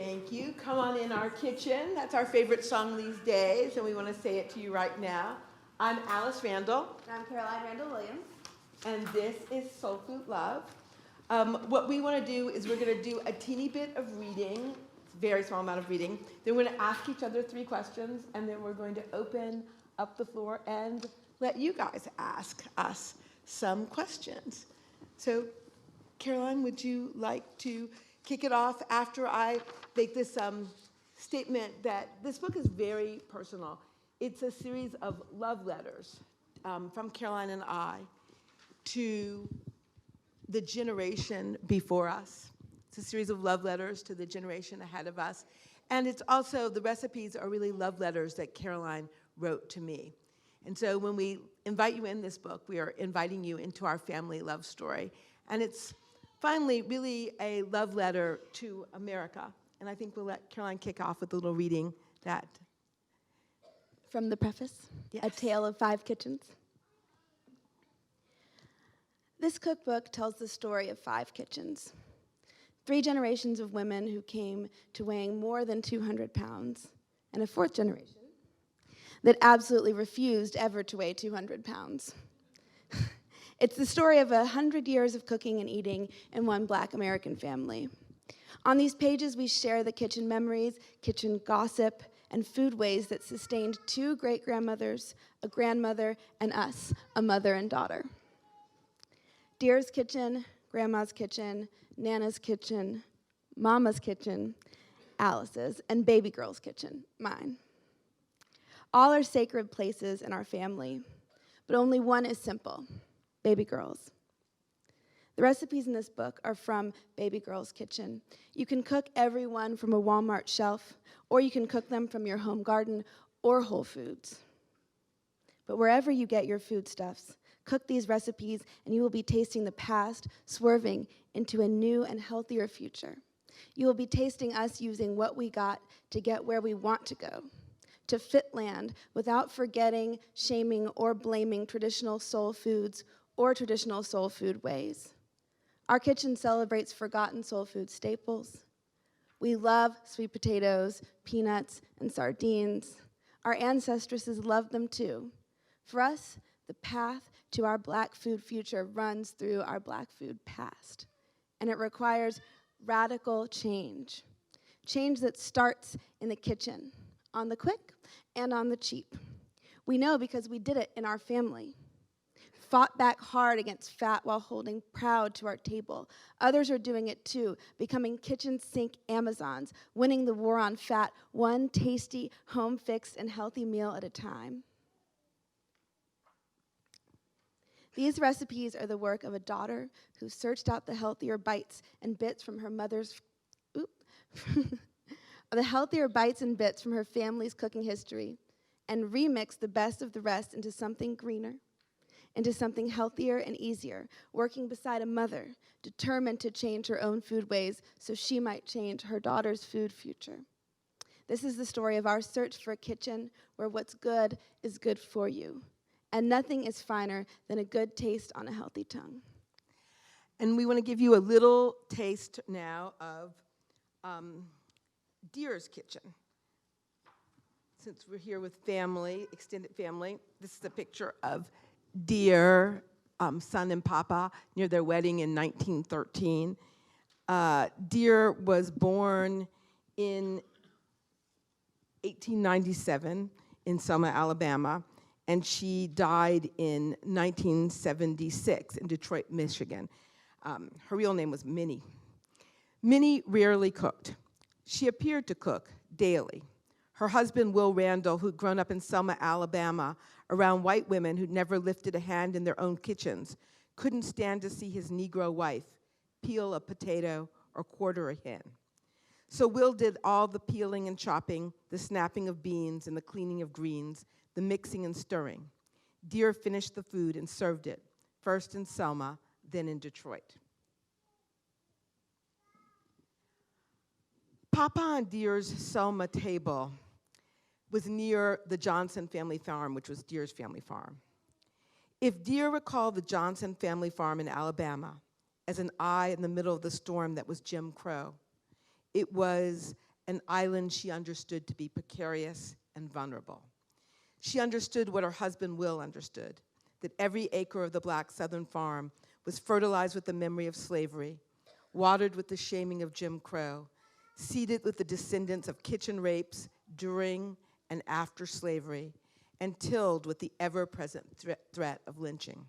Thank you. Come on in our kitchen. That's our favorite song these days, and we want to say it to you right now. I'm Alice Randall. And I'm Caroline Randall Williams. And this is Soul Food Love. What we want to do is we're going to do a teeny bit of reading, a very small amount of reading. Then we're going to ask each other 3 questions, and then we're going to open up the floor and let you guys ask us some questions. So, Caroline, would you like to kick it off after I make this statement that this book is very personal. It's a series of love letters from Caroline and I to the generation before us. It's a series of love letters to the generation ahead of us. And it's also, the recipes are really love letters that Caroline wrote to me. And so when we invite you in this book, we are inviting you into our family love story. And it's finally really a love letter to America. And I think we'll let Caroline kick off with a little reading that. From the preface, Yes. A Tale of 5 Kitchens. This cookbook tells the story of 5 kitchens. 3 generations of women who came to weighing more than 200 pounds, and a 4th generation that absolutely refused ever to weigh 200 pounds. It's the story of 100 years of cooking and eating in one Black American family. On these pages, we share the kitchen memories, kitchen gossip, and food ways that sustained 2 great-grandmothers, a grandmother, and us, a mother and daughter. Dear's kitchen, Grandma's kitchen, Nana's kitchen, Mama's kitchen, Alice's, and baby girl's kitchen, mine. All are sacred places in our family, but only one is simple. Baby girls. The recipes in this book are from Baby Girl's Kitchen. You can cook every one from a Walmart shelf, or you can cook them from your home garden or Whole Foods. But wherever you get your foodstuffs, cook these recipes and you will be tasting the past, swerving into a new and healthier future. You will be tasting us using what we got to get where we want to go, to fit land without forgetting, shaming, or blaming traditional soul foods or traditional soul food ways. Our kitchen celebrates forgotten soul food staples. We love sweet potatoes, peanuts, and sardines. Our ancestresses loved them too. For us, the path to our Black food future runs through our Black food past, and it requires radical change. Change that starts in the kitchen, on the quick and on the cheap. We know because we did it in our family. Fought back hard against fat while holding proud to our table. Others are doing it too, becoming kitchen sink Amazons, winning the war on fat, one tasty, home-fixed, and healthy meal at a time. These recipes are the work of a daughter who searched out the healthier bites and bits from her mother's, the healthier bites and bits from her family's cooking history, and remixed the best of the rest into something greener, into something healthier and easier, working beside a mother, determined to change her own food ways so she might change her daughter's food future. This is the story of our search for a kitchen where what's good is good for you, and nothing is finer than a good taste on a healthy tongue. And we want to give you a little taste now of Dear's Kitchen. Since we're here with family, extended family, this is a picture of Dear, son and papa, near their wedding in 1913. Dear was born in 1897 in Selma, Alabama, and she died in 1976 in Detroit, Michigan. Her real name was Minnie. Minnie rarely cooked. She appeared to cook daily. Her husband, Will Randall, who'd grown up in Selma, Alabama, around white women who'd never lifted a hand in their own kitchens, couldn't stand to see his Negro wife peel a potato or quarter a hen. So Will did all the peeling and chopping, the snapping of beans and the cleaning of greens, the mixing and stirring. Dear finished the food and served it, first in Selma, then in Detroit. Papa and Dear's Selma table was near the Johnson family farm, which was Dear's family farm. If Dear recalled the Johnson family farm in Alabama as an eye in the middle of the storm that was Jim Crow, it was an island she understood to be precarious and vulnerable. She understood what her husband Will understood, that every acre of the Black Southern farm was fertilized with the memory of slavery, watered with the shaming of Jim Crow, seeded with the descendants of kitchen rapes during and after slavery, and tilled with the ever-present threat of lynching.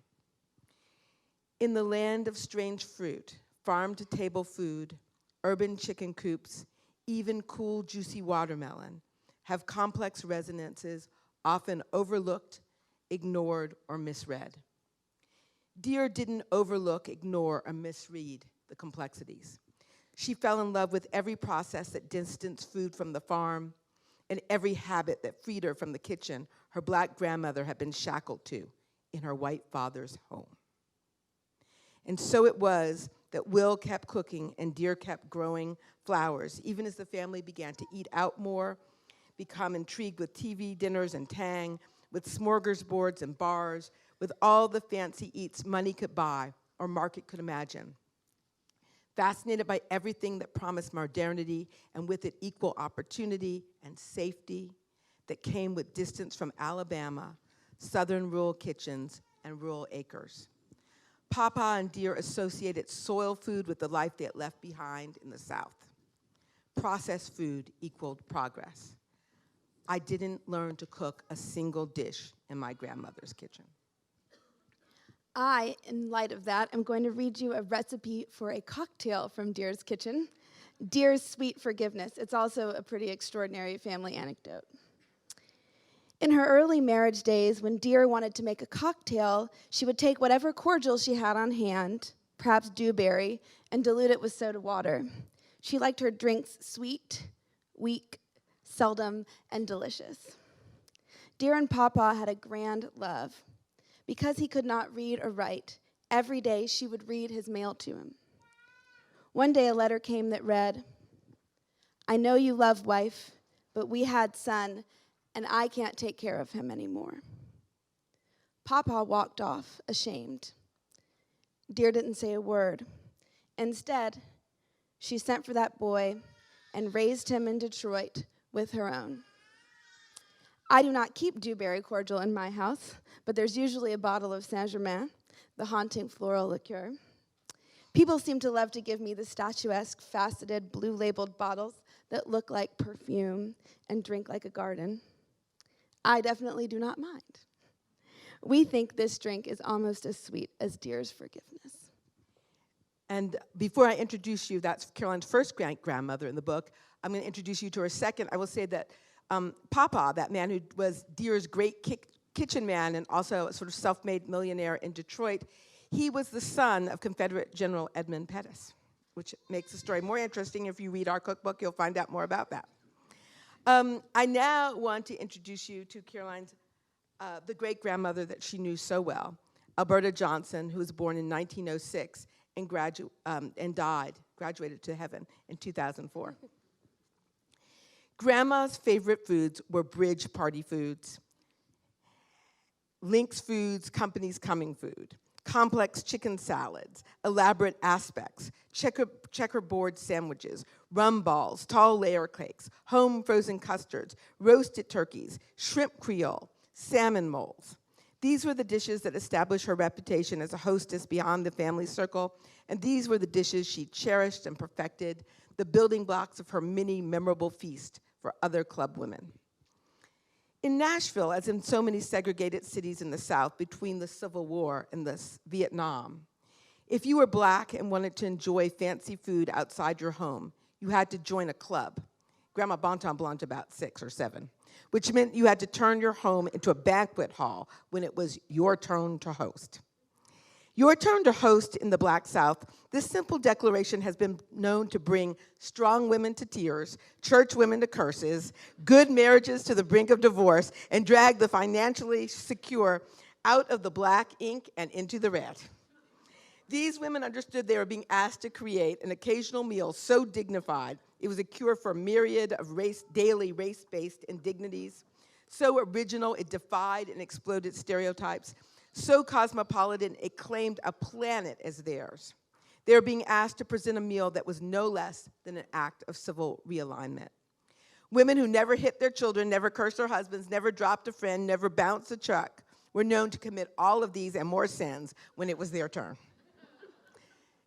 In the land of strange fruit, farm-to-table food, urban chicken coops, even cool, juicy watermelon have complex resonances often overlooked, ignored, or misread. Dear didn't overlook, ignore, or misread the complexities. She fell in love with every process that distanced food from the farm and every habit that freed her from the kitchen her Black grandmother had been shackled to in her white father's home. And so it was that Will kept cooking and Dear kept growing flowers, even as the family began to eat out more, become intrigued with TV dinners and tang, with smorgasbords and bars, with all the fancy eats money could buy or market could imagine. Fascinated by everything that promised modernity and with it equal opportunity and safety that came with distance from Alabama, southern rural kitchens, and rural acres. Papa and Dear associated soil food with the life they had left behind in the South. Processed food equaled progress. I didn't learn to cook a single dish in my grandmother's kitchen. I, in light of that, am going to read you a recipe for a cocktail from Dear's kitchen, Dear's Sweet Forgiveness. It's also a pretty extraordinary family anecdote. In her early marriage days, when Dear wanted to make a cocktail, she would take whatever cordial she had on hand, perhaps dewberry, and dilute it with soda water. She liked her drinks sweet, weak, seldom, and delicious. Dear and Papa had a grand love. Because he could not read or write, every day she would read his mail to him. One day a letter came that read, "I know you love wife, but we had son, and I can't take care of him anymore." Papa walked off, ashamed. Dear didn't say a word. Instead, she sent for that boy and raised him in Detroit with her own. I do not keep dewberry cordial in my house, but there's usually a bottle of Saint-Germain, the haunting floral liqueur. People seem to love to give me the statuesque, faceted, blue-labeled bottles that look like perfume and drink like a garden. I definitely do not mind. We think this drink is almost as sweet as Dear's forgiveness. And before I introduce you, that's Caroline's first grandmother in the book. I'm going to introduce you to her second. I will say that Papa, that man who was Dear's great kitchen man and also a sort of self-made millionaire in Detroit, he was the son of Confederate General Edmund Pettus, which makes the story more interesting. If you read our cookbook, you'll find out more about that. I now want to introduce you to Caroline's, the great-grandmother that she knew so well, Alberta Johnson, who was born in 1906 and graduated to heaven in 2004. Grandma's favorite foods were bridge party foods, Lynx Foods Company's coming food, complex chicken salads, elaborate aspects, checkerboard sandwiches, rum balls, tall layer cakes, home frozen custards, roasted turkeys, shrimp creole, salmon moles. These were the dishes that established her reputation as a hostess beyond the family circle, and these were the dishes she cherished and perfected, the building blocks of her many memorable feasts for other club women. In Nashville, as in so many segregated cities in the South between the Civil War and Vietnam, if you were Black and wanted to enjoy fancy food outside your home, you had to join a club. Grandma Bonton belonged to about 6 or 7, which meant you had to turn your home into a banquet hall when it was your turn to host. Your turn to host in the Black South, this simple declaration has been known to bring strong women to tears, church women to curses, good marriages to the brink of divorce, and drag the financially secure out of the black ink and into the red. These women understood they were being asked to create an occasional meal so dignified it was a cure for a myriad of daily race-based indignities, so original it defied and exploded stereotypes, so cosmopolitan it claimed a planet as theirs. They were being asked to present a meal that was no less than an act of civil realignment. Women who never hit their children, never cursed their husbands, never dropped a friend, never bounced a truck, were known to commit all of these and more sins when it was their turn.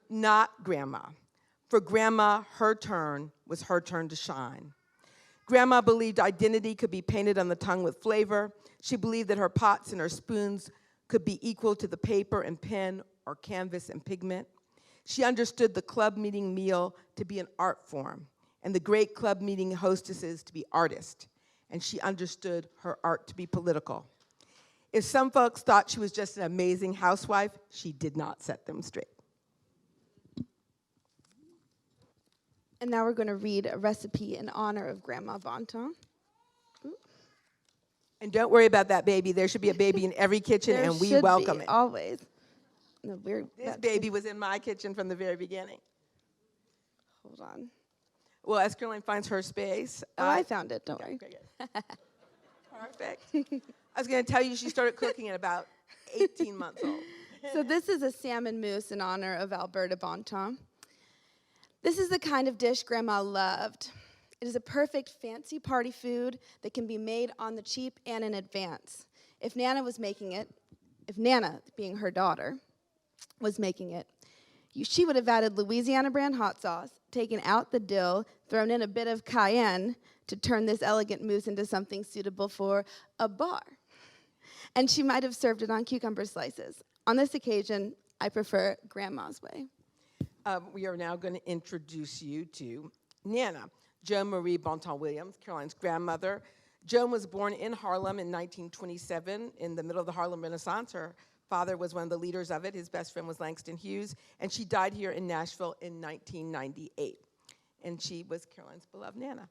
Not Grandma. For Grandma, her turn was her turn to shine. Grandma believed identity could be painted on the tongue with flavor. She believed that her pots and her spoons could be equal to the paper and pen or canvas and pigment. She understood the club meeting meal to be an art form and the great club meeting hostesses to be artists. And she understood her art to be political. If some folks thought she was just an amazing housewife, she did not set them straight. And now we're going to read a recipe in honor of Grandma Bonton. And don't worry about that baby. There should be a baby in every kitchen, There and we should welcome be, it. Always. No, This baby was in my kitchen from the very beginning. Hold on. Well, as Caroline finds her space. I found it, don't worry. Okay, good. Perfect. I was going to tell you she started cooking at about 18 months old. So this is a salmon mousse in honor of Alberta Bonton. This is the kind of dish Grandma loved. It is a perfect fancy party food that can be made on the cheap and in advance. If Nana was making it, if Nana, being her daughter, was making it, she would have added Louisiana brand hot sauce, taken out the dill, thrown in a bit of cayenne to turn this elegant mousse into something suitable for a bar. And she might have served it on cucumber slices. On this occasion, I prefer Grandma's way. We are now going to introduce you to Nana, Joan Marie Bonton Williams, Caroline's grandmother. Joan was born in Harlem in 1927, in the middle of the Harlem Renaissance. Her father was one of the leaders of it. His best friend was Langston Hughes, and she died here in Nashville in 1998. And she was Caroline's beloved Nana.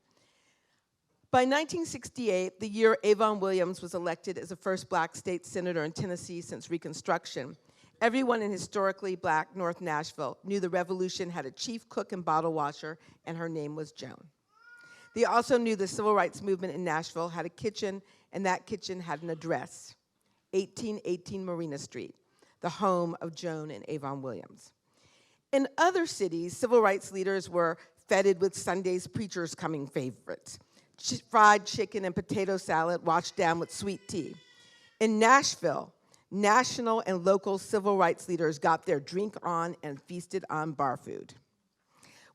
By 1968, the year Avon Williams was elected as the first black state senator in Tennessee since Reconstruction, everyone in historically black North Nashville knew the revolution had a chief cook and bottle washer, and her name was Joan. They also knew the civil rights movement in Nashville had a kitchen, and that kitchen had an address, 1818 Marina Street, the home of Joan and Avon Williams. In other cities, civil rights leaders were feted with Sunday's preacher's coming favorites, fried chicken and potato salad washed down with sweet tea. In Nashville, national and local civil rights leaders got their drink on and feasted on bar food.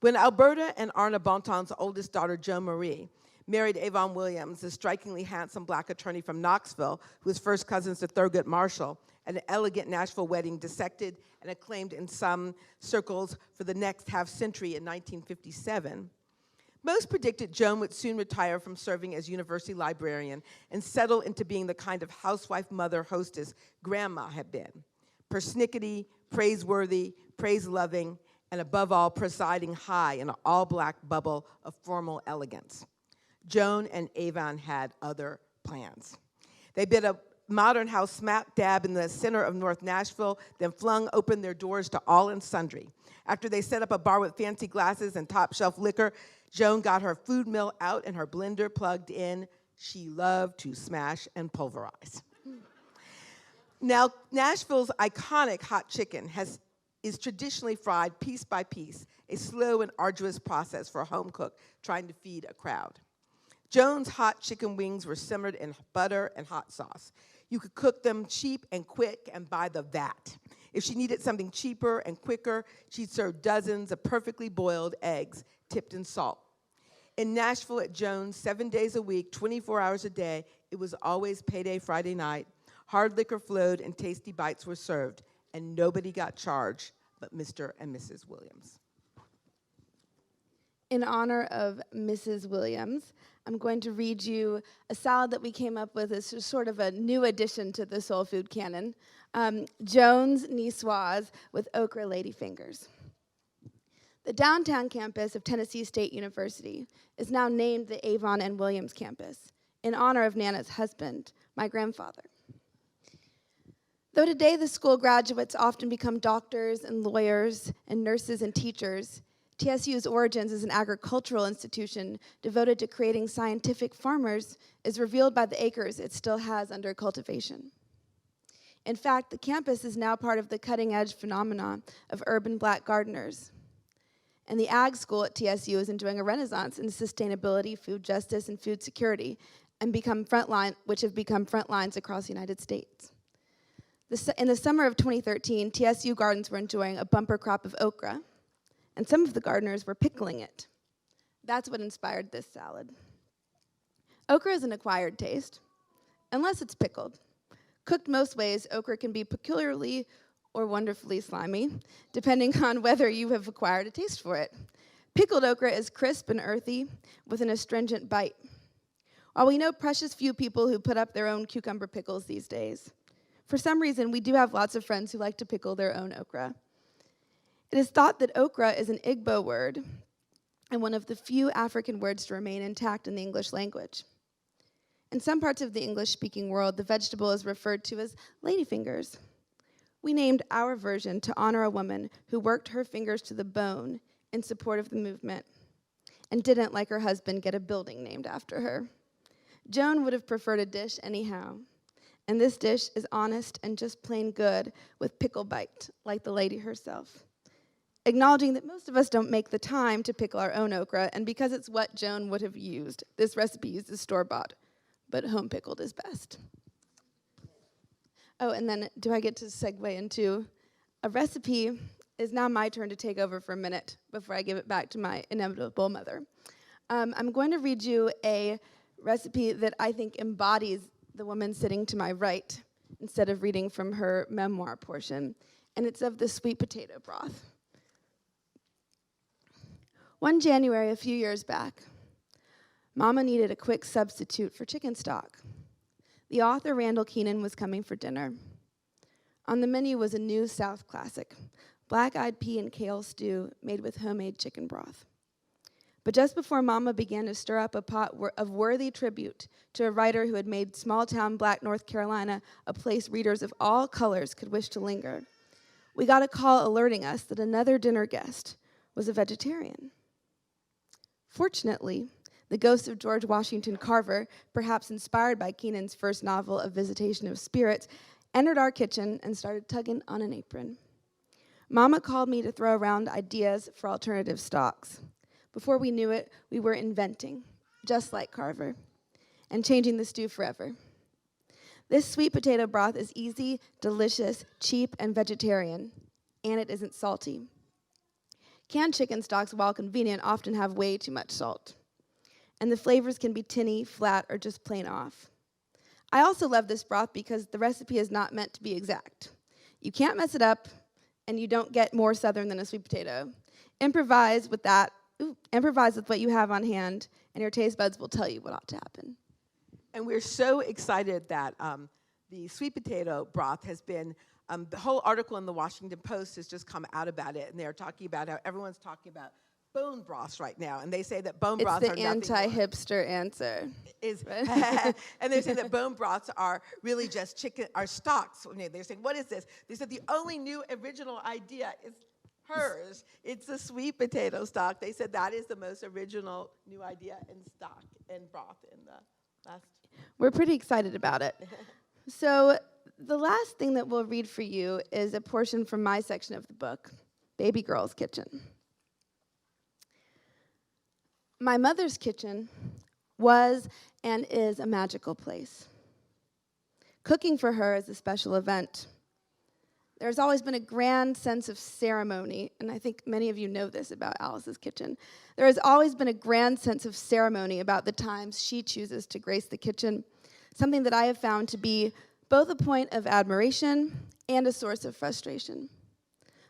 When Alberta and Arna Bonton's oldest daughter, Joan Marie, married Avon Williams, a strikingly handsome black attorney from Knoxville, who was first cousins to Thurgood Marshall, an elegant Nashville wedding dissected and acclaimed in some circles for the next half century in 1957, most predicted Joan would soon retire from serving as university librarian and settle into being the kind of housewife, mother, hostess Grandma had been. Persnickety, praiseworthy, praise-loving, and above all, presiding high in an all-black bubble of formal elegance. Joan and Avon had other plans. They built a modern house smack dab in the center of North Nashville, then flung open their doors to all and sundry. After they set up a bar with fancy glasses and top-shelf liquor, Joan got her food mill out and her blender plugged in. She loved to smash and pulverize. Now, Nashville's iconic hot chicken is traditionally fried piece by piece, a slow and arduous process for a home cook trying to feed a crowd. Joan's hot chicken wings were simmered in butter and hot sauce. You could cook them cheap and quick and by the vat. If she needed something cheaper and quicker, she'd serve dozens of perfectly boiled eggs tipped in salt. In Nashville at Joan's, 7 days a week, 24 hours a day, it was always payday Friday night. Hard liquor flowed and tasty bites were served, and nobody got charged but Mr. and Mrs. Williams. In honor of Mrs. Williams, I'm going to read you a salad that we came up with as sort of a new addition to the soul food canon, Joan's Niçoise with okra ladyfingers. The downtown campus of Tennessee State University is now named the Avon and Williams campus in honor of Nana's husband, my grandfather. Though today the school graduates often become doctors and lawyers and nurses and teachers, TSU's origins as an agricultural institution devoted to creating scientific farmers is revealed by the acres it still has under cultivation. In fact, the campus is now part of the cutting-edge phenomenon of urban black gardeners. And the ag school at TSU is enjoying a renaissance in sustainability, food justice, and food security, which have become front lines across the United States. In the summer of 2013, TSU gardens were enjoying a bumper crop of okra, and some of the gardeners were pickling it. That's what inspired this salad. Okra is an acquired taste, unless it's pickled. Cooked most ways, okra can be peculiarly or wonderfully slimy, depending on whether you have acquired a taste for it. Pickled okra is crisp and earthy, with an astringent bite. While we know precious few people who put up their own cucumber pickles these days, for some reason, we do have lots of friends who like to pickle their own okra. It is thought that okra is an Igbo word and one of the few African words to remain intact in the English language. In some parts of the English-speaking world, the vegetable is referred to as ladyfingers. We named our version to honor a woman who worked her fingers to the bone in support of the movement and didn't, like her husband, get a building named after her. Joan would have preferred a dish anyhow, and this dish is honest and just plain good with pickle bite, like the lady herself. Acknowledging that most of us don't make the time to pickle our own okra, and because it's what Joan would have used, this recipe uses store-bought, but home pickled is best. Oh, and then do I get to segue into a recipe? Is now my turn to take over for a minute before I give it back to my inevitable mother. I'm going to read you a recipe that I think embodies the woman sitting to my right instead of reading from her memoir portion, and it's of the sweet potato broth. One January a few years back, Mama needed a quick substitute for chicken stock. The author, Randall, was coming for dinner. On the menu was a new South classic, black-eyed pea and kale stew made with homemade chicken broth. But just before Mama began to stir up a pot of worthy tribute to a writer who had made small-town Black North Carolina a place readers of all colors could wish to linger, we got a call alerting us that another dinner guest was a vegetarian. Fortunately, the ghost of George Washington Carver, perhaps inspired by Keenan's first novel, A Visitation of Spirits, entered our kitchen and started tugging on an apron. Mama called me to throw around ideas for alternative stocks. Before we knew it, we were inventing, just like Carver, and changing the stew forever. This sweet potato broth is easy, delicious, cheap, and vegetarian, and it isn't salty. Canned chicken stocks, while convenient, often have way too much salt, and the flavors can be tinny, flat, or just plain off. I also love this broth because the recipe is not meant to be exact. You can't mess it up, and you don't get more southern than a sweet potato. Improvise with what you have on hand, and your taste buds will tell you what ought to happen. And we're so excited that the sweet potato broth has been, the whole article in the Washington Post has just come out about it, and they're talking about how everyone's talking about bone broths right now, and they say that bone broths are nothing. It's the anti-hipster answer. And they're saying that bone broths are really just chicken, are stocks. They're saying, what is this? They said the only new original idea is hers. It's the sweet potato stock. They said that is the most original new idea in stock and broth in the last. We're pretty excited about it. So the last thing that we'll read for you is a portion from my section of the book, Baby Girl's Kitchen. My mother's kitchen was and is a magical place. Cooking for her is a special event. There's always been a grand sense of ceremony, and I think many of you know this about Alice's kitchen. There has always been a grand sense of ceremony about the times she chooses to grace the kitchen, something that I have found to be both a point of admiration and a source of frustration.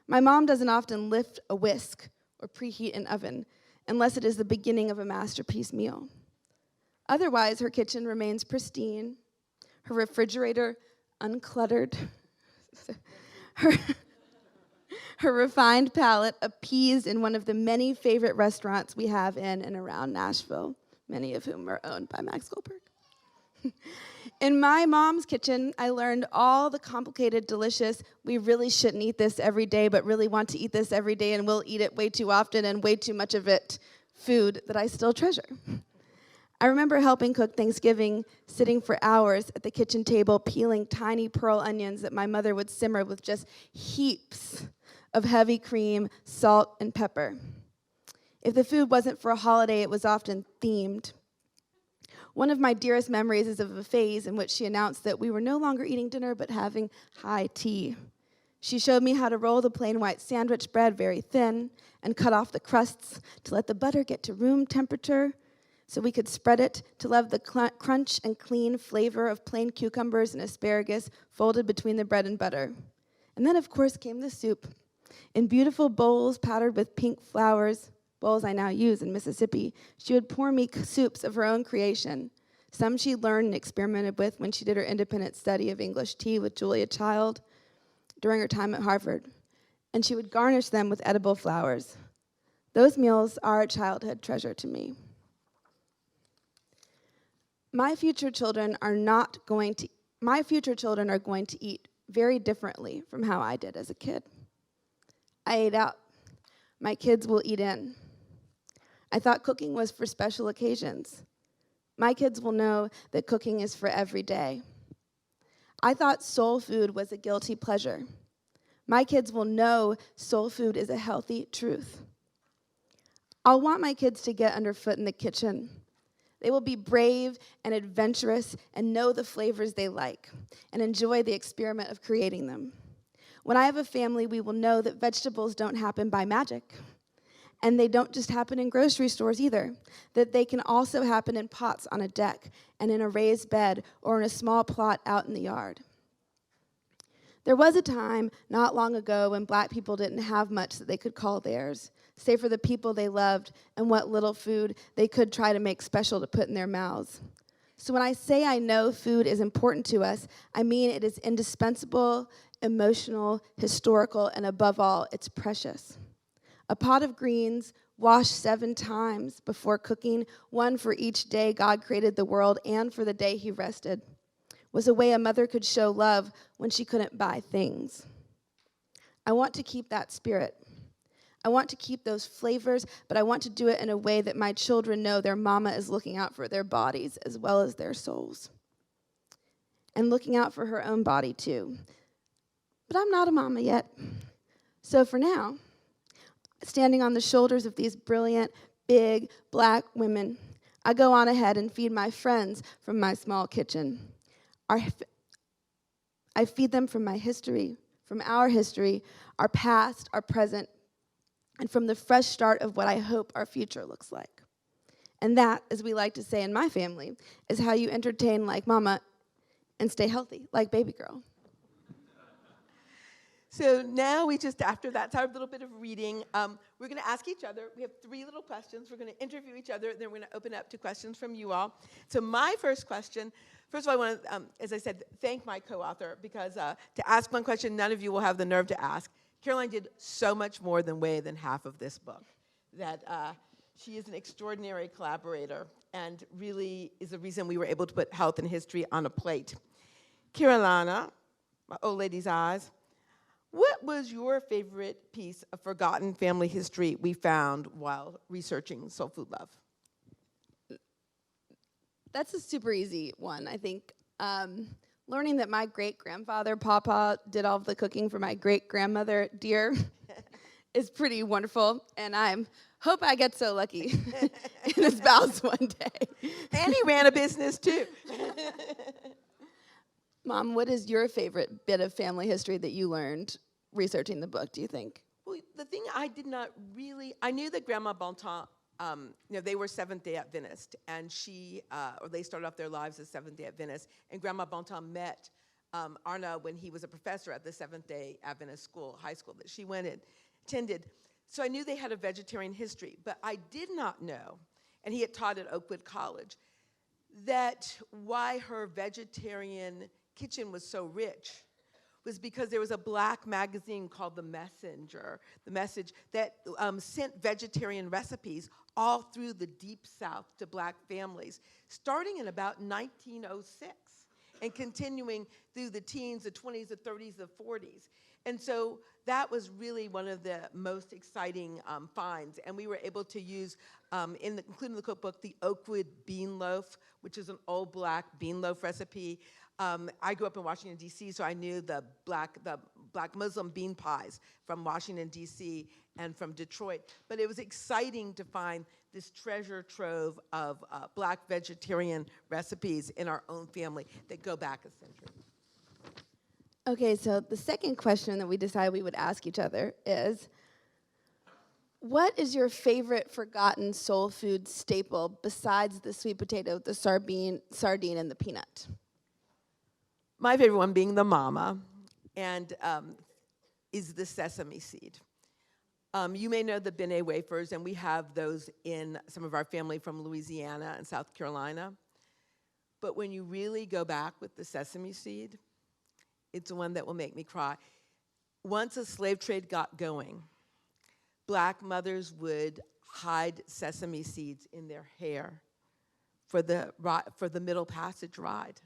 My mom doesn't often lift a whisk or preheat an oven unless it is the beginning of a masterpiece meal. Otherwise, her kitchen remains pristine, her refrigerator uncluttered, her refined palate appeased in one of the many favorite restaurants we have in and around Nashville, many of whom are owned by Max Goldberg. In my mom's kitchen, I learned all the complicated, delicious, we really shouldn't eat this every day, but really want to eat this every day, and we'll eat it way too often and way too much of it, food that I still treasure. I remember helping cook Thanksgiving, sitting for hours at the kitchen table, peeling tiny pearl onions that my mother would simmer with just heaps of heavy cream, salt, and pepper. If the food wasn't for a holiday, it was often themed. One of my dearest memories is of a phase in which she announced that we were no longer eating dinner but having high tea. She showed me how to roll the plain white sandwich bread very thin and cut off the crusts to let the butter get to room temperature so we could spread it, to love the crunch and clean flavor of plain cucumbers and asparagus folded between the bread and butter. And then, of course, came the soup. In beautiful bowls powdered with pink flowers, bowls I now use in Mississippi, she would pour me soups of her own creation. Some she learned and experimented with when she did her independent study of English tea with Julia Child during her time at Harvard. And she would garnish them with edible flowers. Those meals are a childhood treasure to me. My future children are going to eat very differently from how I did as a kid. I ate out. My kids will eat in. I thought cooking was for special occasions. My kids will know that cooking is for every day. I thought soul food was a guilty pleasure. My kids will know soul food is a healthy truth. I'll want my kids to get underfoot in the kitchen. They will be brave and adventurous and know the flavors they like and enjoy the experiment of creating them. When I have a family, we will know that vegetables don't happen by magic, and they don't just happen in grocery stores either, that they can also happen in pots on a deck and in a raised bed or in a small plot out in the yard. There was a time not long ago when Black people didn't have much that they could call theirs, save for the people they loved and what little food they could try to make special to put in their mouths. So when I say I know food is important to us, I mean it is indispensable, emotional, historical, and above all, it's precious. A pot of greens washed 7 times before cooking, one for each day God created the world and for the day he rested, was a way a mother could show love when she couldn't buy things. I want to keep that spirit. I want to keep those flavors, but I want to do it in a way that my children know their mama is looking out for their bodies as well as their souls. And looking out for her own body too. But I'm not a mama yet. So for now, standing on the shoulders of these brilliant, big, Black women, I go on ahead and feed my friends from my small kitchen. I feed them from my history, from our history, our past, our present, and from the fresh start of what I hope our future looks like. And that, as we like to say in my family, is how you entertain like mama and stay healthy like baby girl. So now after that's our little bit of reading, we're going to ask each other. We have 3 little questions. We're going to interview each other, then we're going to open up to questions from you all. So my first question, first of all, I want to, as I said, thank my co-author, because to ask one question none of you will have the nerve to ask. Caroline did so much more than way than half of this book, that she is an extraordinary collaborator and really is the reason we were able to put health and history on a plate. Carolina, my old lady's eyes, what was your favorite piece of forgotten family history we found while researching Soul Food Love? That's a super easy one, I think. Learning that my great-grandfather, Papa, did all of the cooking for my great-grandmother, Dear, is pretty wonderful, and I hope I get so lucky in his spouse one day. And he ran a business, too. Mom, what is your favorite bit of family history that you learned researching the book, do you think? Well, the thing I did not really, I knew that Grandma Bontemps, they were Seventh-day Adventist, and they started off their lives as Seventh-day Adventists, and Grandma Bontemps met Arna when he was a professor at the Seventh-day Adventist school, high school that she went and attended. So I knew they had a vegetarian history, but I did not know, and he had taught at Oakwood College, that why her vegetarian kitchen was so rich was because there was a Black magazine called The Messenger, The Message, that sent vegetarian recipes all through the Deep South to Black families, starting in about 1906 and continuing through the teens, the 20s, the 30s, the 40s. And so that was really one of the most exciting finds. And we were able to use, including the cookbook, the Oakwood bean loaf, which is an old Black bean loaf recipe. I grew up in Washington, D.C., so I knew the black Muslim bean pies from Washington, D.C., and from Detroit. But it was exciting to find this treasure trove of black vegetarian recipes in our own family that go back a century. Okay, so the second question that we decided we would ask each other is, what is your favorite forgotten soul food staple besides the sweet potato, the sardine, and the peanut? My favorite one being the mama, and is the sesame seed. You may know the Benet wafers, and we have those in some of our family from Louisiana and South Carolina. But when you really go back with the sesame seed, it's the one that will make me cry. Once a slave trade got going, black mothers would hide sesame seeds in their hair for the Middle Passage ride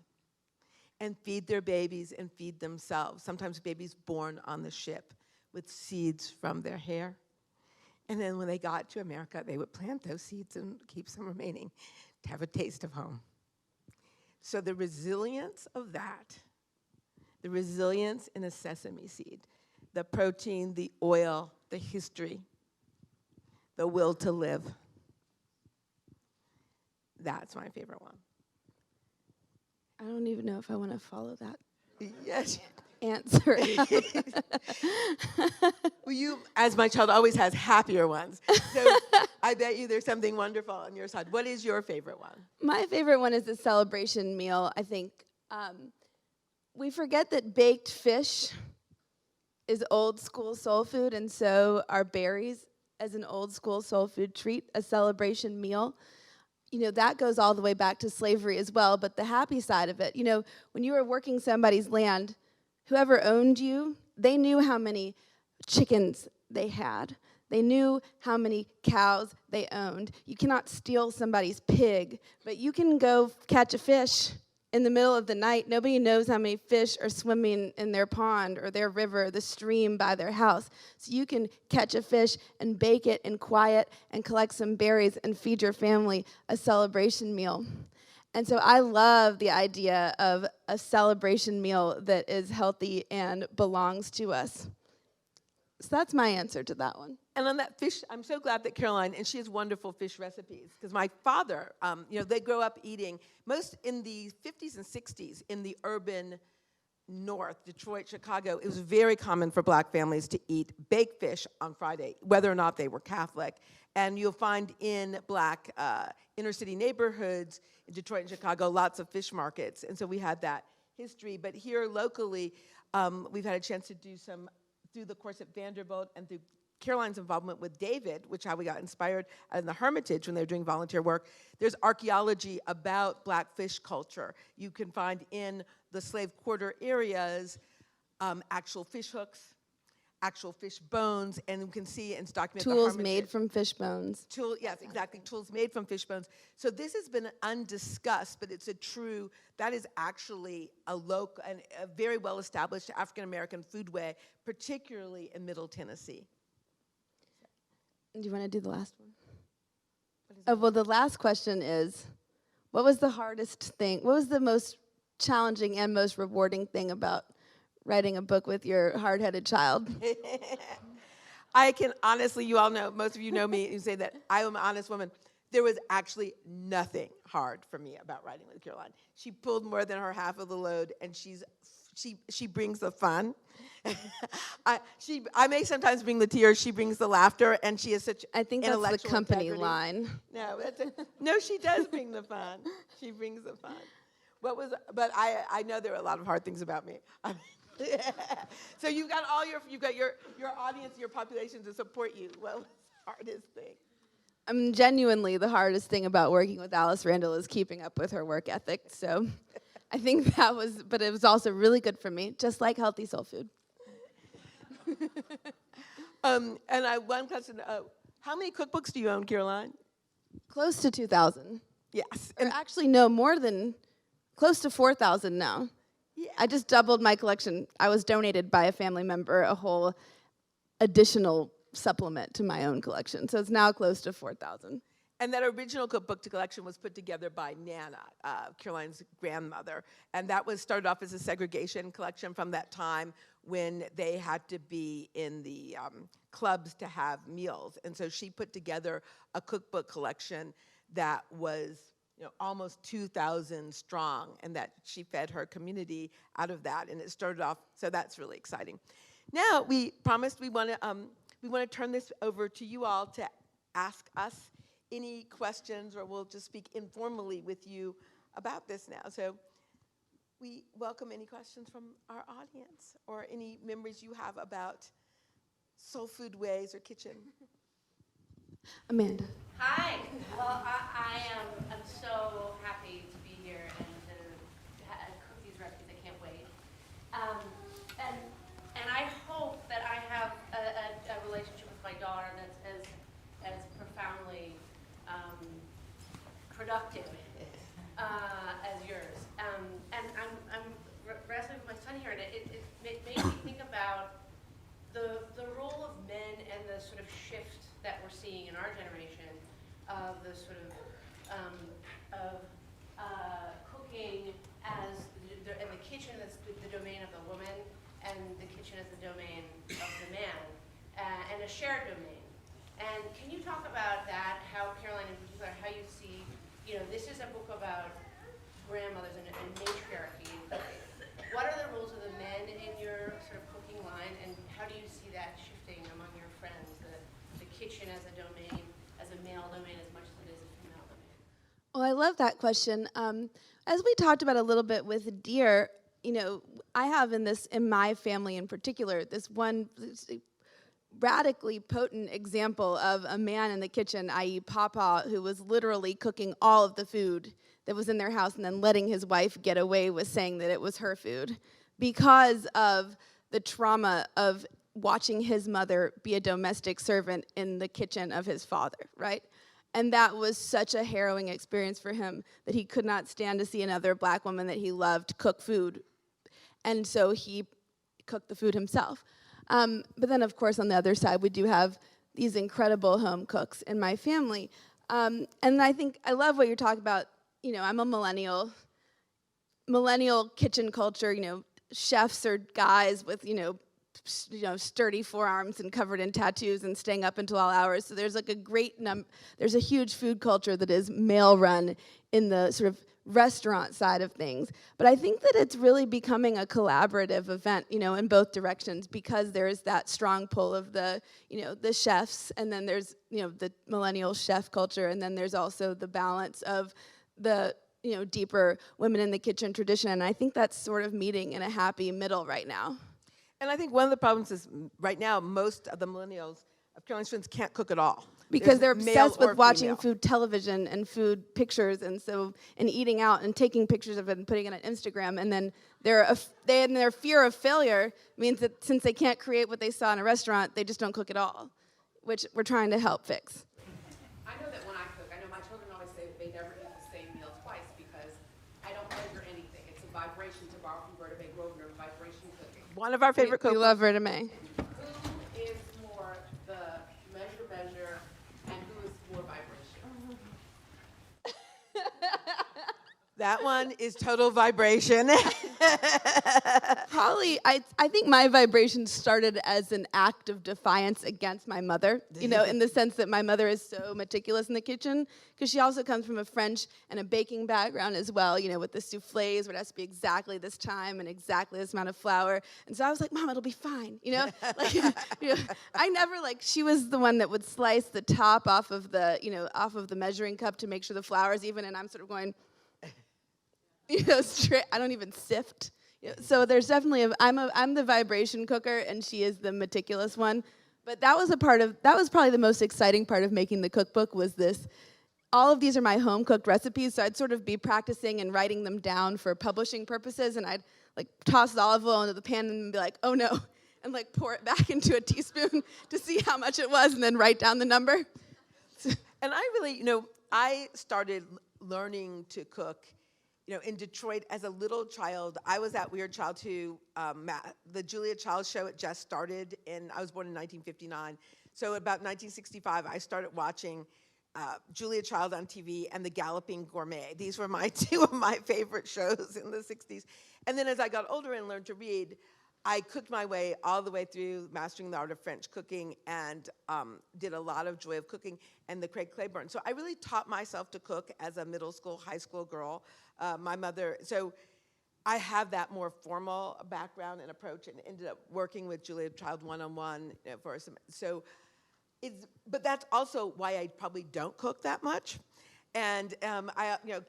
and feed their babies and feed themselves, sometimes babies born on the ship with seeds from their hair. And then when they got to America, they would plant those seeds and keep some remaining to have a taste of home. So the resilience of that, the resilience in a sesame seed, the protein, the oil, the history, the will to live. That's my favorite one. I don't even know if I want to follow that Yes. answer. Well, you, as my child, always has happier ones. So I bet you there's something wonderful on your side. What is your favorite one? My favorite one is the celebration meal. I think we forget that baked fish is old school soul food, and so are berries as an old school soul food treat, a celebration meal. You know, that goes all the way back to slavery as well, but the happy side of it, you know, when you were working somebody's land, whoever owned you, they knew how many chickens they had. They knew how many cows they owned. You cannot steal somebody's pig, but you can go catch a fish in the middle of the night. Nobody knows how many fish are swimming in their pond or their river, the stream by their house. So you can catch a fish and bake it in quiet and collect some berries and feed your family a celebration meal. And so I love the idea of a celebration meal that is healthy and belongs to us. So that's my answer to that one. And on that fish, I'm so glad that Caroline, and she has wonderful fish recipes, because my father, they grow up eating, most in the 50s and 60s, in the urban north, Detroit, Chicago, it was very common for black families to eat baked fish on Friday, whether or not they were Catholic. And you'll find in black inner city neighborhoods in Detroit and Chicago, lots of fish markets. And so we had that history. But here locally, we've had a chance to do some, through the course at Vanderbilt and through Caroline's involvement with David, which how we got inspired in the Hermitage when they were doing volunteer work. There's archaeology about black fish culture. You can find in the slave quarter areas actual fish hooks, actual fish bones, and you can see and document Tools made from fish bones. Yes, exactly. Tools made from fish bones. So this has been undiscussed, but it's a true, that is actually a local and a very well-established African-American foodway, particularly in Middle Tennessee. Do you want to do the last one? Oh, well, the last question is, what was the hardest thing? What was the most challenging and most rewarding thing about writing a book with your hard-headed child? I can honestly, you all know, most of you know me, you say that I am an honest woman. There was actually nothing hard for me about writing with Caroline. She pulled more than her half of the load, and she brings the fun. I may sometimes bring the tears, she brings the laughter, and she is such I think intellectual that's the company integrity. line. No, she does bring the fun. She brings the fun. But I know there are a lot of hard things about me. So you've got your audience, your population to support you. What was the hardest thing? Genuinely, the hardest thing about working with Alice Randall is keeping up with her work ethic. So I think but it was also really good for me, just like healthy soul food. And one question, how many cookbooks do you own, Caroline? Close to 2,000. Yes. Or actually, no, close to 4,000 now. Yeah. I just doubled my collection. I was donated by a family member a whole additional supplement to my own collection. So it's now close to 4,000. And that original cookbook collection was put together by Nana, Caroline's grandmother. And that was started off as a segregation collection from that time when they had to be in the clubs to have meals. And so she put together a cookbook collection that was almost 2,000 strong, and that she fed her community out of that. And it started off, so that's really exciting. Now, we promised we want to turn this over to you all to ask us any questions, or we'll just speak informally with you about this now. So we welcome any questions from our audience or any memories you have about soul food ways or kitchen. Amanda. Hi. Well, I'm so happy to be here and to cook these recipes. I can't wait. And I hope that I have a relationship with my daughter that's as profoundly productive as yours. And I'm wrestling with my son here, and it made me think about the role of men and the sort of shift that we're seeing in our generation of the sort of cooking as in the kitchen as the domain of the woman, and the kitchen as the domain of the man, and a shared domain. And can you talk about that, how, Caroline, in particular, how you see, this is a book about grandmothers and matriarchy. What are the roles of the men in your sort of cooking line, and how do you see that shifting among your friends, the kitchen as a domain, as a male domain as much as it is a female domain? Well, I love that question. As we talked about a little bit with Dear, I have in my family in particular, this one radically potent example of a man in the kitchen, i.e. Papa, who was literally cooking all of the food that was in their house and then letting his wife get away with saying that it was her food because of the trauma of watching his mother be a domestic servant in the kitchen of his father, right? And that was such a harrowing experience for him that he could not stand to see another black woman that he loved cook food. And so he cooked the food himself. But then, of course, on the other side, we do have these incredible home cooks in my family. And I think I love what you're talking about. I'm a millennial kitchen culture. Chefs are guys with, sturdy forearms and covered in tattoos and staying up until all hours. So there's like there's a huge food culture that is male run in the sort of restaurant side of things. But I think that it's really becoming a collaborative event, in both directions, because there's that strong pull of the chefs, and then there's, the millennial chef culture, and then there's also the balance of the, deeper women in the kitchen tradition. And I think that's sort of meeting in a happy middle right now. And I think one of the problems is right now most of the millennials of Caroline's friends can't cook at all. Because they're obsessed with watching female. food television and food pictures, and eating out and taking pictures of it and putting it on Instagram, and then their fear of failure means that since they can't create what they saw in a restaurant, they just don't cook at all, which we're trying to help fix. I know that when I cook, I know my children always say they never eat the same meal twice because I don't measure anything. It's a vibration, to borrow from Berta May Grosvenor, vibration cooking. One of our favorite We cookbooks. love Verta May. Who is more the measure, and who is more vibration? That one is total vibration. Probably, I think my vibration started as an act of defiance against my mother, in the sense that my mother is so meticulous in the kitchen, because she also comes from a French and a baking background as well, with the soufflés, where it has to be exactly this time and exactly this amount of flour. And so I was like, Mom, it'll be fine, I never, she was the one that would slice the top off of the measuring cup to make sure the flour is even, and I'm sort of going, straight. I don't even sift. So there's definitely I'm the vibration cooker, and she is the meticulous one. But that was probably the most exciting part of making the cookbook, was this. All of these are my home cooked recipes, so I'd sort of be practicing and writing them down for publishing purposes, and I'd toss the olive oil into the pan and be like, oh no, and pour it back into a teaspoon to see how much it was, and then write down the number. And I really, I started learning to cook in Detroit as a little child. I was that weird child who, the Julia Childs show, it just started, and I was born in 1959. So about 1965, I started watching Julia Child on TV and The Galloping Gourmet. These were my two of my favorite shows in the 60s. And then as I got older and learned to read, I cooked my way all the way through Mastering the Art of French Cooking and did a lot of Joy of Cooking and the Craig Claiborne. So I really taught myself to cook as a middle school, high school girl. My mother, so I have that more formal background and approach and ended up working with Julia Child one-on-one for some, so but that's also why I probably don't cook that much. And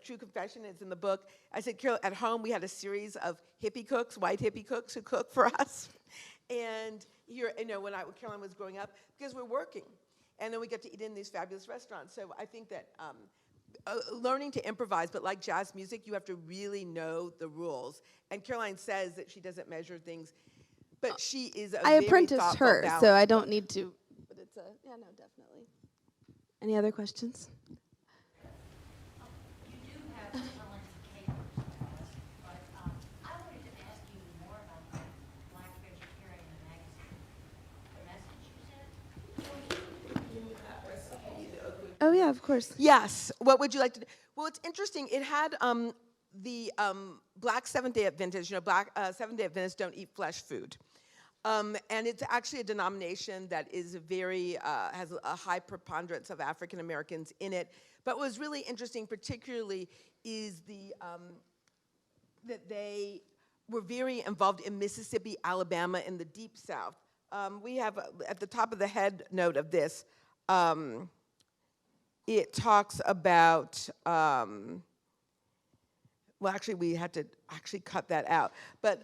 True Confession is in the book. I said, Carol, at home we had a series of hippie cooks, white hippie cooks who cook for us. And here, when Caroline was growing up, because we're working, and then we get to eat in these fabulous restaurants. So I think that learning to improvise, but like jazz music, you have to really know the rules. And Caroline says that she doesn't measure things, but she is a I very apprenticed thoughtful, her, so balanced I don't cook. need to. But it's yeah, no, definitely. Any other questions? You do have Helen's capers, but I wanted to ask you more about the Black Vegetarian magazine, the message you sent. Oh yeah, of course. Yes. What would you like to do? Well, it's interesting. It had the Black Seventh-day Adventists. Black Seventh-day Adventists don't eat flesh food. And it's actually a denomination that is very, has a high preponderance of African Americans in it. But what was really interesting particularly is that they were very involved in Mississippi, Alabama, and the Deep South. We have, at the top of the head note of this, it talks about, well, actually, we had to actually cut that out. But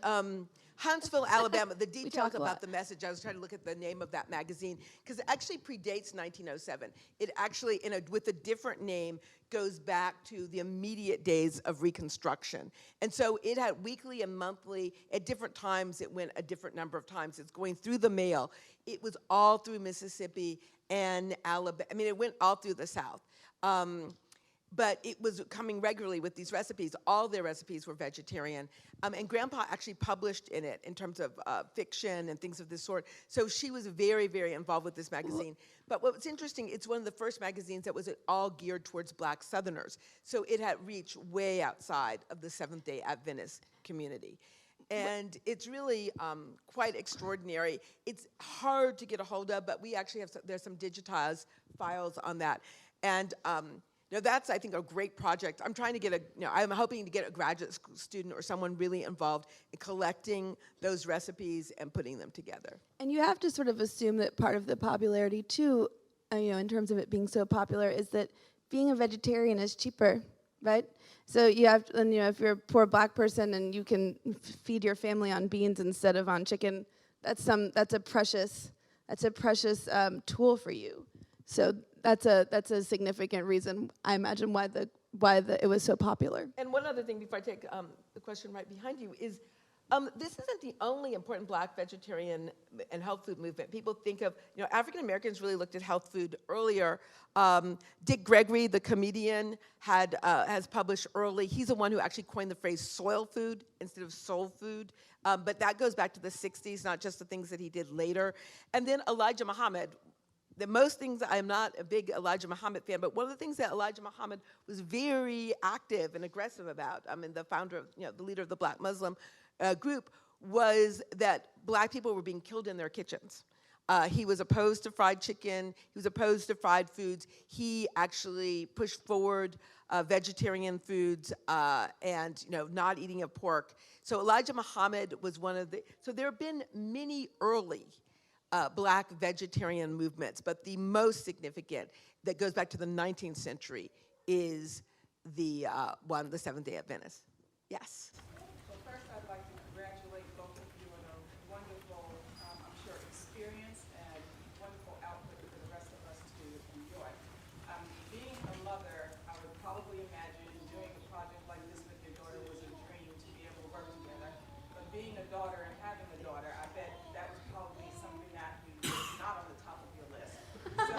Huntsville, Alabama, the details talk a about lot. the message, I was trying to look at the name of that magazine, because it actually predates 1907. It actually, with a different name, goes back to the immediate days of Reconstruction. And so it had weekly and monthly, at different times, it went a different number of times. It's going through the mail. It was all through Mississippi and Alabama. I mean, it went all through the South. But it was coming regularly with these recipes. All their recipes were vegetarian. And Grandpa actually published in it in terms of fiction and things of this sort. So she was very, very involved with this magazine. But what's interesting, it's one of the first magazines that was all geared towards Black Southerners. So it had reached way outside of the Seventh-day Adventist community. And it's really quite extraordinary. It's hard to get a hold of, but we actually have there's some digitized files on that. And that's, I think, a great project. I'm trying to get I'm hoping to get a graduate student or someone really involved in collecting those recipes and putting them together. And you have to sort of assume that part of the popularity too, in terms of it being so popular, is that being a vegetarian is cheaper, right? So you have, and if you're a poor Black person and you can feed your family on beans instead of on chicken, that's a precious tool for you. So that's a significant reason, I imagine, why it was so popular. And one other thing before I take the question right behind you is, this isn't the only important Black vegetarian and health food movement. People think of, African Americans really looked at health food earlier. Dick Gregory, the comedian, has published early. He's the one who actually coined the phrase soil food instead of soul food. But that goes back to the 60s, not just the things that he did later. And then Elijah Muhammad. Most things, I'm not a big Elijah Muhammad fan, but one of the things that Elijah Muhammad was very active and aggressive about, the founder of, the leader of the Black Muslim group, was that Black people were being killed in their kitchens. He was opposed to fried chicken. He was opposed to fried foods. He actually pushed forward vegetarian foods and not eating of pork. So Elijah Muhammad was one of the. So there have been many early Black vegetarian movements, but the most significant that goes back to the 19th century is the Seventh-day Adventists. Yes. So first, I'd like to congratulate both of you on a wonderful, I'm sure, experience and wonderful output for the rest of us to enjoy. Being a mother, I would probably imagine doing a project like this with your daughter was a dream to be able to work together. But being a daughter and having a daughter, I bet that was probably something that was not on the top of your list. So,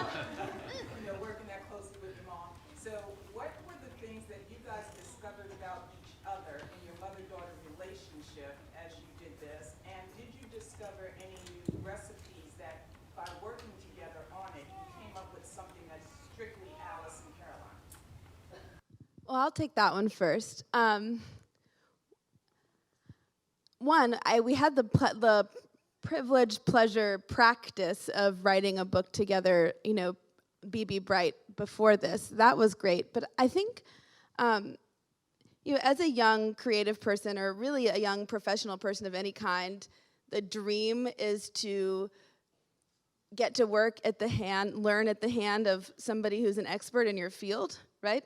working that closely with your mom. So what were the things that you guys discovered about each other in your mother-daughter relationship as you did this? And did you discover any new recipes that by working together on it, you came up with something that's strictly Alice Well, I'll take that one first. We had the privilege, pleasure, practice of writing a book together, BB Bright before this. That was great. But I think, as a young creative person, or really a young professional person of any kind, the dream is to get to work learn at the hand of somebody who's an expert in your field, right?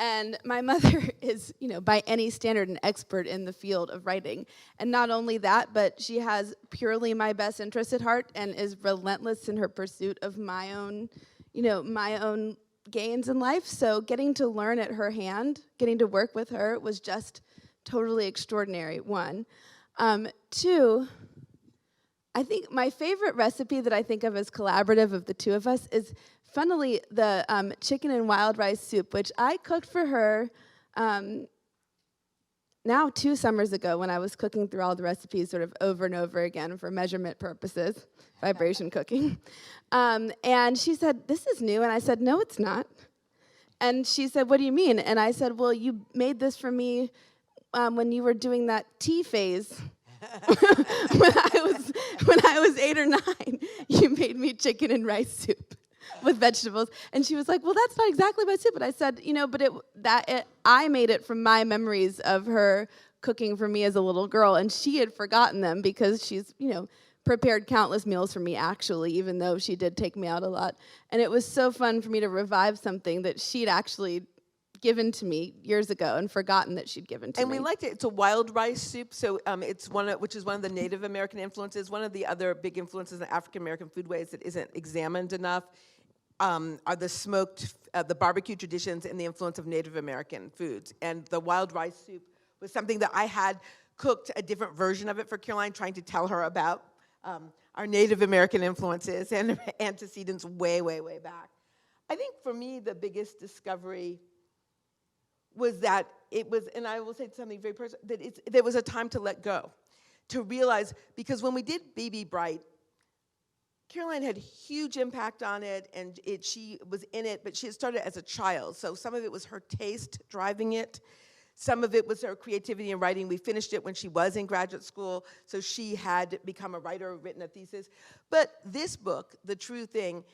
And my mother is, by any standard, an expert in the field of writing. And not only that, but she has purely my best interest at heart and is relentless in her pursuit of my own gains in life. So getting to learn at her hand, getting to work with her was just totally extraordinary, one. Two, I think my favorite recipe that I think of as collaborative of the two of us is, funnily, the chicken and wild rice soup, which I cooked for her now 2 summers ago when I was cooking through all the recipes sort of over and over again for measurement purposes, vibration cooking. And she said, "This is new." And I said, "No, it's not." And she said, "What do you mean?" And I said, "Well, you made this for me when you were doing that tea phase." when I was 8 or 9, you made me chicken and rice soup with vegetables. And she was like, "Well, that's not exactly my soup." But I said, I made it from my memories of her cooking for me as a little girl, and she had forgotten them because she's, prepared countless meals for me, actually, even though she did take me out a lot. And it was so fun for me to revive something that she'd actually given to me years ago and forgotten that she'd given to me. And we liked it. It's a wild rice soup, so it's which is one of the Native American influences. One of the other big influences in African American foodways that isn't examined enough are the smoked, the barbecue traditions and the influence of Native American foods. And the wild rice soup was something that I had cooked a different version of it for Caroline, trying to tell her about our Native American influences and antecedents way, way, way back. I think for me, the biggest discovery was that it was, and I will say something very personal, that there was a time to let go, to realize, because when we did BB Bright, Caroline had huge impact on it, and she was in it, but she had started as a child, so some of it was her taste driving it. Some of it was her creativity in writing. We finished it when she was in graduate school, so she had become a writer, written a thesis. But this book, The True Thing,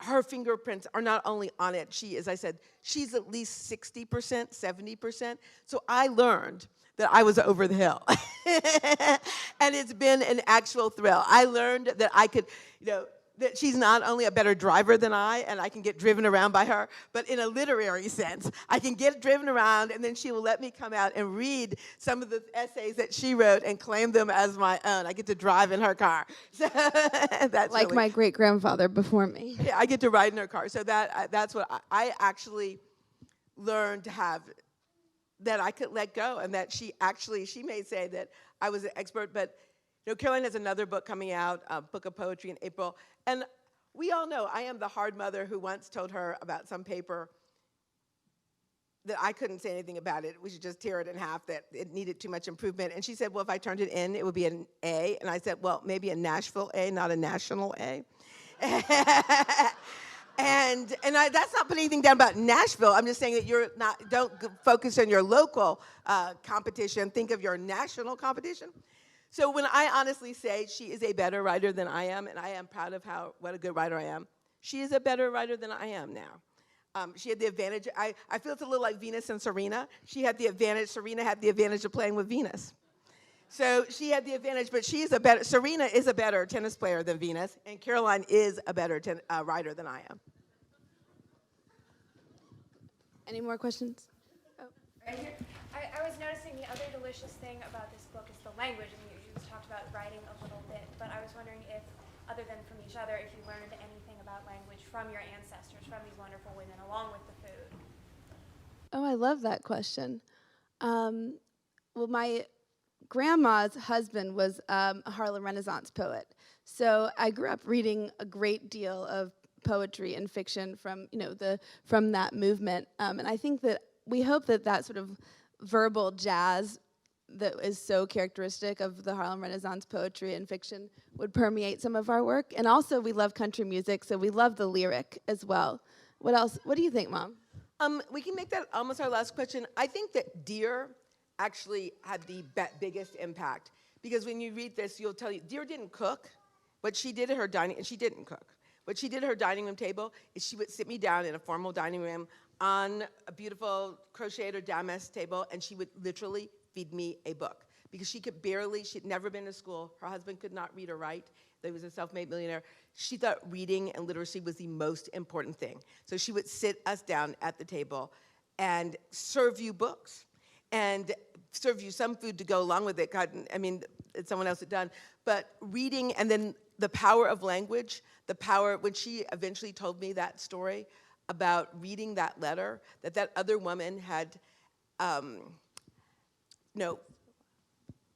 her fingerprints are not only on it. She, as I said, she's at least 60%, 70%. So I learned that I was over the hill. And it's been an actual thrill. I learned that I could, that she's not only a better driver than I, and I can get driven around by her, but in a literary sense. I can get driven around, and then she will let me come out and read some of the essays that she wrote and claim them as my own. I get to drive in her car. So that's like really, my great-grandfather before me. yeah, I get to ride in her car. So that's what I actually learned to have, that I could let go, and that she may say that I was an expert, but Caroline has another book coming out, a book of poetry in April, and we all know I am the hard mother who once told her about some paper that I couldn't say anything about it. We should just tear it in half, that it needed too much improvement. And she said, "Well, if I turned it in, it would be an A." And I said, "Well, maybe a Nashville A, not a national A." And that's not putting anything down about Nashville. I'm just saying that don't focus on your local competition. Think of your national competition. So when I honestly say she is a better writer than I am, and I am proud of what a good writer I am, she is a better writer than I am now. She had the advantage. I feel it's a little like Venus and Serena. Serena had the advantage of playing with Venus. So she had the advantage, but Serena is a better tennis player than Venus, and Caroline is a better writer than I am. Any more questions? Right here. I was noticing the other delicious thing about this book is the language. I mean, you just talked about writing a little bit, but I was wondering if, other than from each other, if you learned anything about language from your ancestors, from these wonderful women, along with the food. Oh, I love that question. Well, my grandma's husband was a Harlem Renaissance poet, so I grew up reading a great deal of poetry and fiction from from that movement, and I think that we hope that sort of verbal jazz that is so characteristic of the Harlem Renaissance poetry and fiction would permeate some of our work. And also, we love country music, so we love the lyric as well. What else? What do you think, Mom? We can make that almost our last question. I think that Dear actually had the biggest impact, because when you read this, you'll tell you, Dear didn't cook, but she did at her dining, and she didn't cook. What she did at her dining room table is she would sit me down in a formal dining room on a beautiful crocheted or damask table, and she would literally feed me a book. Because she could barely, she'd never been to school. Her husband could not read or write. He was a self-made millionaire. She thought reading and literacy was the most important thing. So she would sit us down at the table and serve you books and serve you some food to go along with it. God, I mean, it's someone else had done. But reading, and then the power of language, the power, when she eventually told me that story about reading that letter, that other woman had,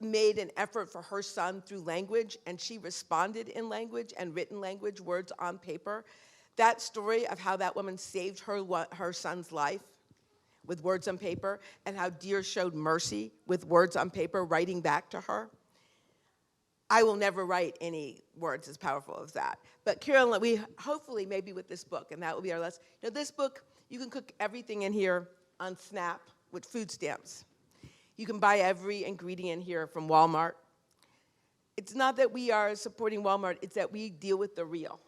made an effort for her son through language, and she responded in language and written language, words on paper. That story of how that woman saved her son's life with words on paper, and how Dear showed mercy with words on paper, writing back to her. I will never write any words as powerful as that. But Carolyn, we hopefully maybe with this book, and that will be our last. This book, you can cook everything in here on Snap with food stamps. You can buy every ingredient here from Walmart. It's not that we are supporting Walmart, it's that we deal with the real.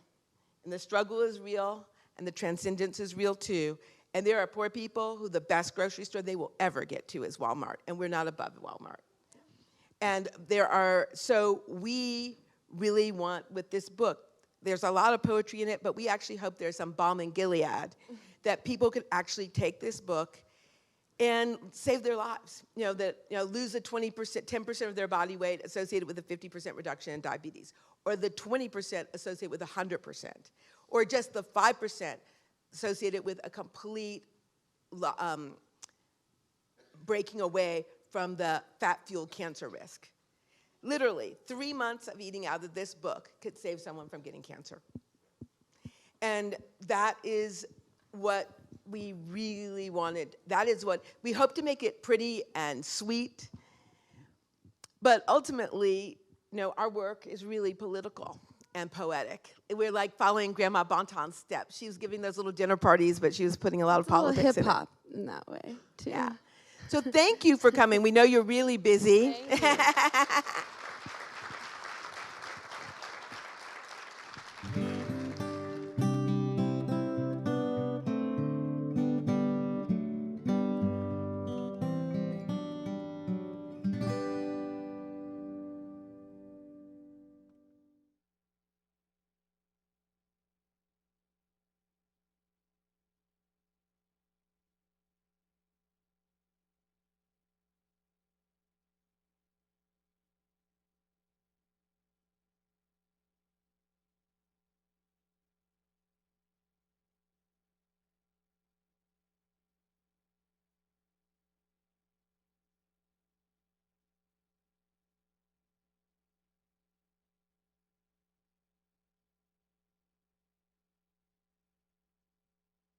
And the struggle is real, and the transcendence is real too. And there are poor people who the best grocery store they will ever get to is Walmart, and we're not above Walmart. And so we really want, with this book, there's a lot of poetry in it, but we actually hope there's some balm in Gilead, that people could actually take this book and save their lives. Lose the 20%, 10% of their body weight associated with a 50% reduction in diabetes, or the 20% associated with 100%, or just the 5% associated with a complete breaking away from the fat-fueled cancer risk. Literally, 3 months of eating out of this book could save someone from getting cancer. And that is what we really wanted. That is what, we hope to make it pretty and sweet, but ultimately, our work is really political and poetic. We're like following Grandma Bonton's steps. She was giving those little dinner parties, but she was putting a lot of politics in it. Hip-hop in that way, too. Yeah. So thank you for coming. We know you're really busy. Thank you.